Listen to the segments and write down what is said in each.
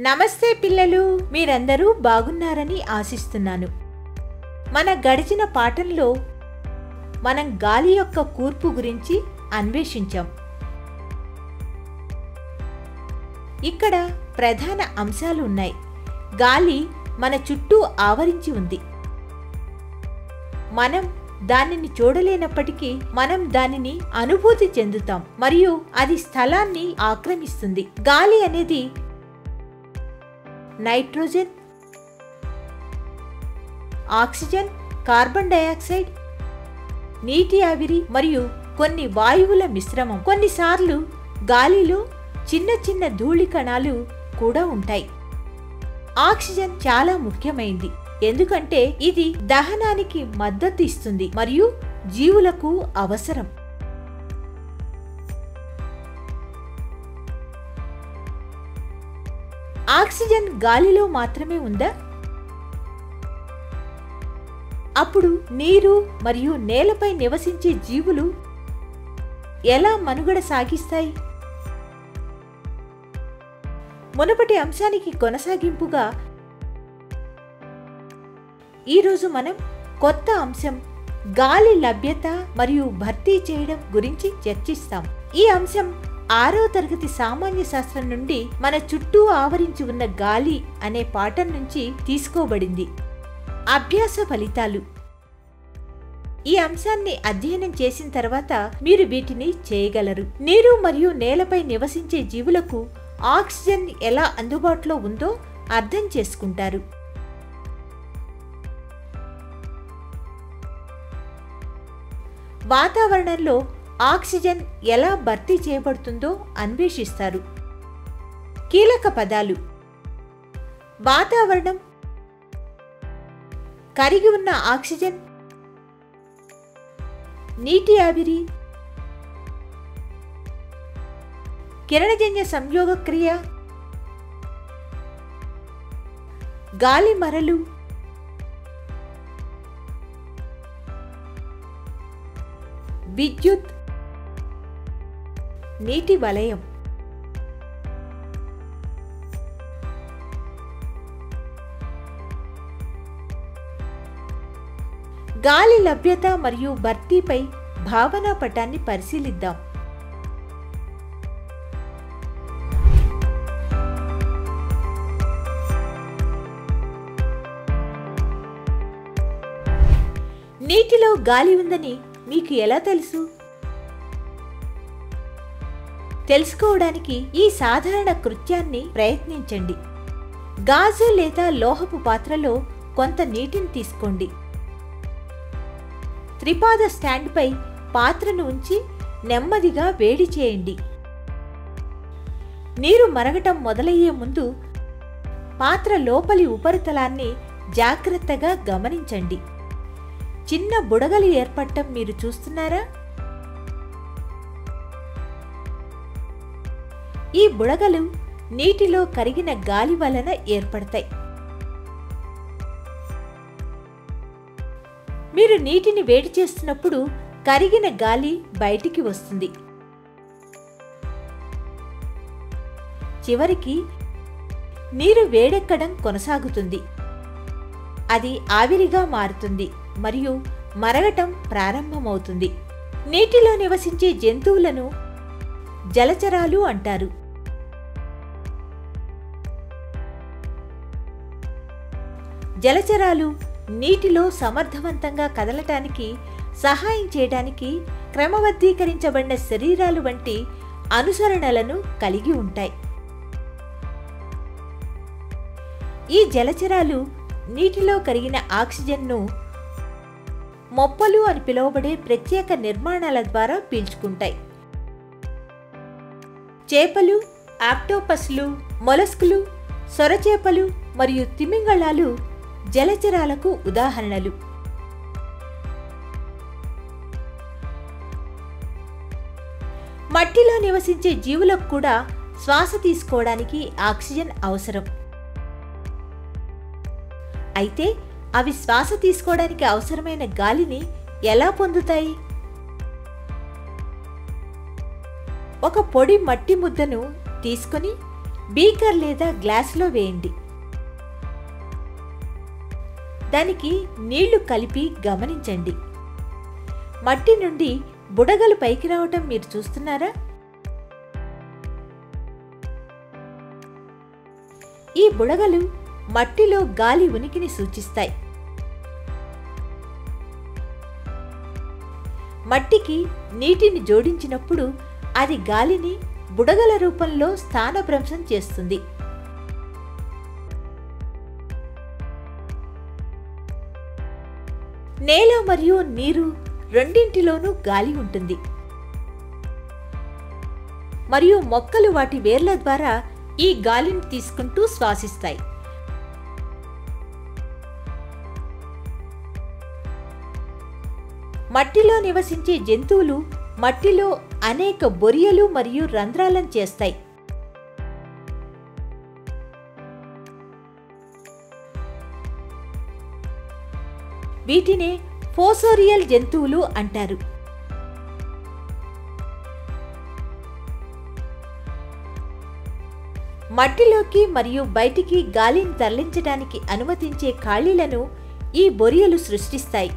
నమస్తే పిల్లలు, మీరందరూ బాగున్నారని ఆశిస్తున్నాను. మన గడిచిన పాఠంలో మనం గాలి యొక్క కూర్పు గురించి అన్వేషించాం. ఇక్కడ ప్రధాన అంశాలు ఉన్నాయి. గాలి మన చుట్టూ ఆవరించి ఉంది. మనం దానిని చూడలేనప్పటికీ మనం దానిని అనుభూతి చెందుతాం మరియు అది స్థలాన్ని ఆక్రమిస్తుంది. గాలి అనేది నైట్రోజన్, ఆక్సిజన్, కార్బన్ డయాక్సైడ్, నీటి ఆవిరి మరియు కొన్ని వాయువుల మిశ్రమం. కొన్నిసార్లు గాలిలో చిన్న చిన్న ధూళి కణాలు కూడా ఉంటాయి. ఆక్సిజన్ చాలా ముఖ్యమైనది ఎందుకంటే ఇది దహనానికి మద్దతు ఇస్తుంది మరియు జీవులకు అవసరం. ఆక్సిజన్ గాలిలో మాత్రమే ఉందా? అప్పుడు నీరు మరియు నేలపై నివసించే జీవులు ఎలా మనుగడ సాగిస్తాయి? మునుపటి అంశానికి కొనసాగింపుగా ఈరోజు మనం కొత్త అంశం గాలి లభ్యత మరియు భర్తీ చేయడం గురించి చర్చిస్తాం. ఈ అంశం 6వ తరగతి సామాన్య శాస్త్రం నుండి మన చుట్టూ ఆవరించి ఉన్న గాలి అనే పాఠం నుంచి తీసుకోబడింది. అభ్యాస ఫలితాలు. ఈ అంశాన్ని అధ్యయనం చేసిన తర్వాత మీరు వీటిని చేయగలరు. నీరు మరియు నేలపై నివసించే జీవులకు ఆక్సిజన్ ఎలా అందుబాటులో ఉందో అర్థం చేసుకుంటారు. వాతావరణంలో ఆక్సిజన్ ఎలా భర్తీ చేయబడుతుందో అన్వేషిస్తారు. కీలక పదాలు: వాతావరణం, కరిగి ఉన్న ఆక్సిజన్, నీటి ఆవిరి, కిరణజన్య సంయోగ క్రియ, గాలి మరలు, విద్యుత్, నీటి వలయం. గాలి లభ్యత మరియు భర్తీపై భావనా పటాన్ని పరిశీలిద్దాం. నీటిలో గాలి ఉందని మీకు ఎలా తెలుసు? తెలుసుకోవడానికి ఈ సాధారణ కృత్యాన్ని ప్రయత్నించండి. గాజు లేదా లోహపు పాత్రలో కొంత నీటిని తీసుకోండి. త్రిపాద స్టాండ్పై పాత్రను ఉంచి నెమ్మదిగా వేడి చేయండి. నీరు మరగటం మొదలయ్యే ముందు పాత్ర లోపలి ఉపరితలాన్ని జాగ్రత్తగా గమనించండి. చిన్న బుడగలు ఏర్పడటం మీరు చూస్తున్నారా? ఈ బుడగలు నీటిలో కరిగిన గాలి వలన ఏర్పడతాయి. మీరు నీటిని వేడి చేస్తున్నప్పుడు కరిగిన గాలి బయటికి వస్తుంది. చివరికి నీరు వేడెక్కడం కొనసాగుతుంది. అది ఆవిరిగా మారుతుంది మరియు మరగటం ప్రారంభమవుతుంది. నీటిలో నివసించే జంతువులను జలచరాలు అంటారు. జలచరాలు నీటిలో సమర్థవంతంగా కదలటానికి సహాయం చేయడానికి క్రమబద్ధీకరించబడిన శరీరాలు వంటి అనుసరణలను కలిగి ఉంటాయి. ఈ జలచరాలు నీటిలో కరిగిన ఆక్సిజన్ను మొప్పలు అని పిలువబడే ప్రత్యేక నిర్మాణాల ద్వారా పీల్చుకుంటాయి. చేపలు, ఆక్టోపస్లు, మొలస్కులు, సొరచేపలు మరియు తిమింగళాలు జలచరాలకు ఉదాహరణలు. మట్టిలో నివసించే జీవులకు కూడా శ్వాస తీసుకోవడానికి ఆక్సిజన్ అవసరం. అయితే అవి శ్వాస తీసుకోవడానికి అవసరమైన గాలిని ఎలా పొందుతాయి? ఒక పొడి మట్టి ముద్దను తీసుకొని బీకర్ లేదా గ్లాసులో వేయండి. దానికి నీళ్లు కలిపి గమనించండి. మట్టి నుండి బుడగలు పైకి రావటం మీరు చూస్తున్నారా? ఈ బుడగలు మట్టిలో గాలి ఉనికిని సూచిస్తాయి. మట్టికి నీటిని జోడించినప్పుడు అది గాలిని బుడగల రూపంలో స్థానభ్రంశం చేస్తుంది. నేల మరియు నీరు రెండింటిలోనూ గాలి ఉంటుంది మరియు మొక్కలు వాటి వేర్ల ద్వారా ఈ గాలిని తీసుకుంటూ శ్వాసిస్తాయి. మట్టిలో నివసించే జంతువులు మట్టిలో అనేక బొరియలు మరియు రంధ్రాలను చేస్తాయి. వీటినే ఫోసోరియల్ జంతువులు అంటారు. మట్టిలోకి మరియు బయటికి గాలిని తరలించడానికి అనుమతించే ఖాళీలను ఈ బొరియలు సృష్టిస్తాయి.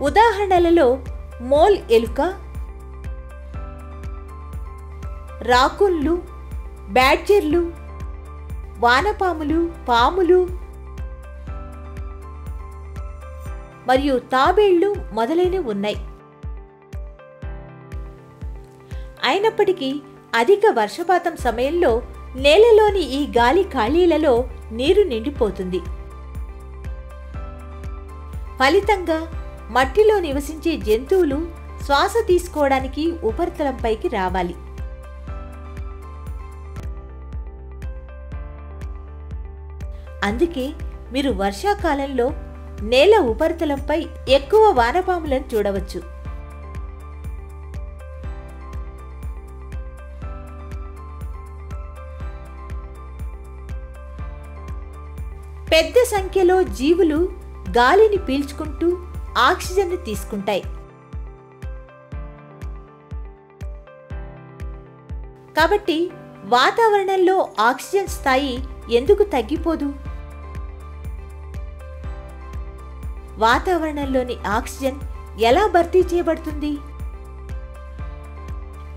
ఉదాహరణలలో మోల్ ఎలుక, రాకున్లు, బ్యాడ్జర్లు, వానపాములు, పాములు మరియు తాబేళ్లు మొదలైనవి ఉన్నాయి. అయినప్పటికీ అధిక వర్షపాతం సమయంలో నేలలోని ఈ గాలి ఖాళీలలో నీరు నిండిపోతుంది. ఫలితంగా మట్టిలో నివసించే జంతువులు శ్వాస తీసుకోవడానికి ఉపరితలంపైకి రావాలి. అందుకే మీరు వర్షాకాలంలో నేల ఉపరితలంపై ఎక్కువ వానపాములను చూడవచ్చు. పెద్ద సంఖ్యలో జీవులు గాలిని పీల్చుకుంటూ ఆక్సిజన్ తీసుకుంటాయి. కాబట్టి వాతావరణంలో ఆక్సిజన్ స్థాయి ఎందుకు తగ్గిపోదు? వాతావరణంలోని ఆక్సిజన్ ఎలా భర్తీ చేయబడుతుంది?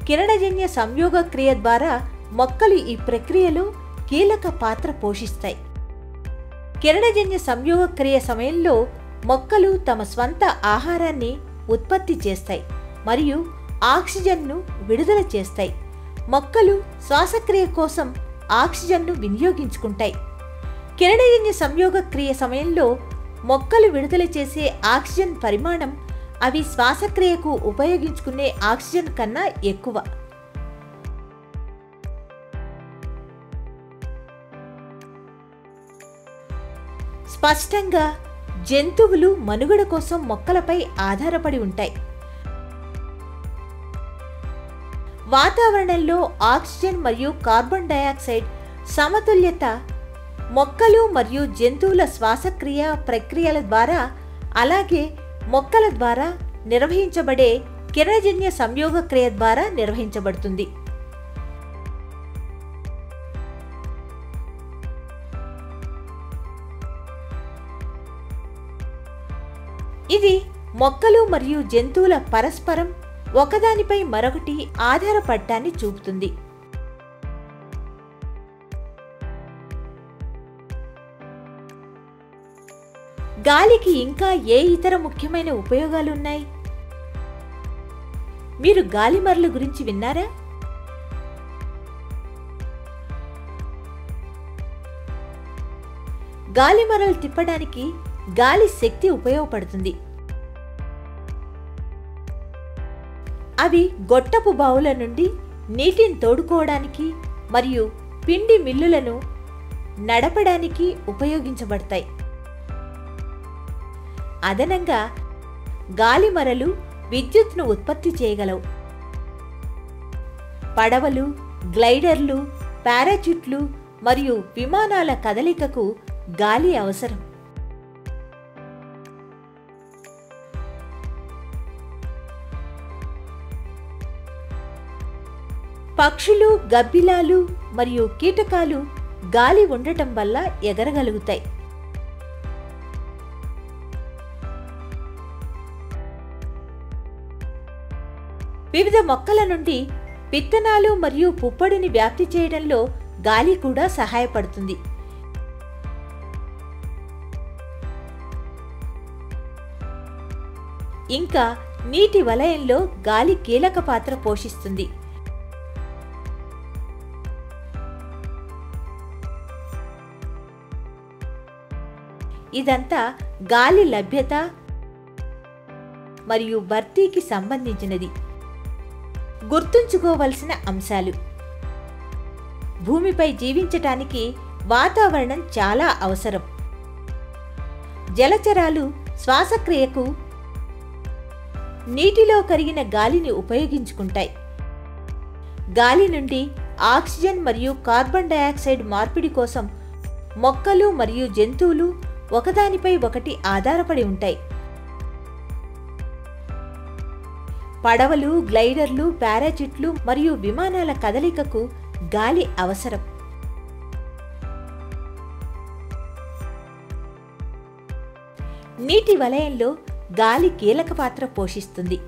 కిరణజన్య సంయోగ క్రియ ద్వారా మొక్కలు ఈ ప్రక్రియలో కీలక పాత్ర పోషిస్తాయి. కిరణజన్య సంయోగ క్రియ సమయంలో మొక్కలు తమ స్వంత ఆహారాన్ని ఉత్పత్తి చేస్తాయి మరియు ఆక్సిజన్ను విడుదల చేస్తాయి. మొక్కలు శ్వాసక్రియ కోసం ఆక్సిజన్ను వినియోగించుకుంటాయి. కిరణజన్య సంయోగ క్రియ సమయంలో మొక్కలు విడుదల చేసే ఆక్సిజన్ పరిమాణం అవి శ్వాసక్రియకు ఉపయోగించుకునే ఆక్సిజన్ కన్నా ఎక్కువ. స్పష్టంగా జంతువులు మనుగడ కోసం మొక్కలపై ఆధారపడి ఉంటాయి. వాతావరణంలో ఆక్సిజన్ మరియు కార్బన్ డయాక్సైడ్ సమతుల్యత మొక్కలు మరియు జంతువుల శ్వాసక్రియ ప్రక్రియల ద్వారా అలాగే మొక్కల ద్వారా నిర్వహించబడే కిరణజన్య సంయోగ క్రియ ద్వారా నిర్వహించబడుతుంది. ఇది మొక్కలు మరియు జంతువుల పరస్పరం ఒకదానిపై మరొకటి ఆధారపడటాన్ని చూపుతుంది. గాలికి ఇంకా ఏ ఇతర ముఖ్యమైన ఉపయోగాలున్నాయి? మీరు గాలిమరల గురించి విన్నారా? గాలిమరలు తిప్పడానికి గాలి శక్తి ఉపయోగపడుతుంది. అవి గొట్టపు బావుల నుండి నీటిని తోడుకోవడానికి మరియు పిండి మిల్లులను నడపడానికి ఉపయోగించబడతాయి. అదనంగా గాలిమరలు విద్యుత్తును ఉత్పత్తి చేయగలవు. పడవలు, గ్లైడర్లు, పారాచూట్లు మరియు విమానాల కదలికకు గాలి అవసరం. పక్షులు, గబ్బిలాలు మరియు కీటకాలు గాలి ఉండటం వల్ల ఎగరగలుగుతాయి. వివిధ మొక్కల నుండి విత్తనాలు మరియు పుప్పొడిని వ్యాప్తి చేయడంలో గాలి కూడా సహాయపడుతుంది. ఇంకా నీటి వలయంలో గాలి కీలక పాత్ర పోషిస్తుంది. ఇదంతా గాలి లభ్యత మరియు భర్తీకి సంబంధించినది. గుర్తుంచుకోవలసిన అంశాలు: భూమిపై జీవించటానికి వాతావరణం చాలా అవసరం. జలచరాలు శ్వాసక్రియకు నీటిలో కరిగిన గాలిని ఉపయోగించుకుంటాయి. గాలి నుండి ఆక్సిజన్ మరియు కార్బన్ డయాక్సైడ్ మార్పిడి కోసం మొక్కలు మరియు జంతువులు ఒకదానిపై ఒకటి ఆధారపడి ఉంటాయి. పడవలు, గ్లైడర్లు, పారాచూట్లు మరియు విమానాల కదలికకు గాలి అవసరం. నీటి వలయంలో గాలి కీలక పాత్ర పోషిస్తుంది.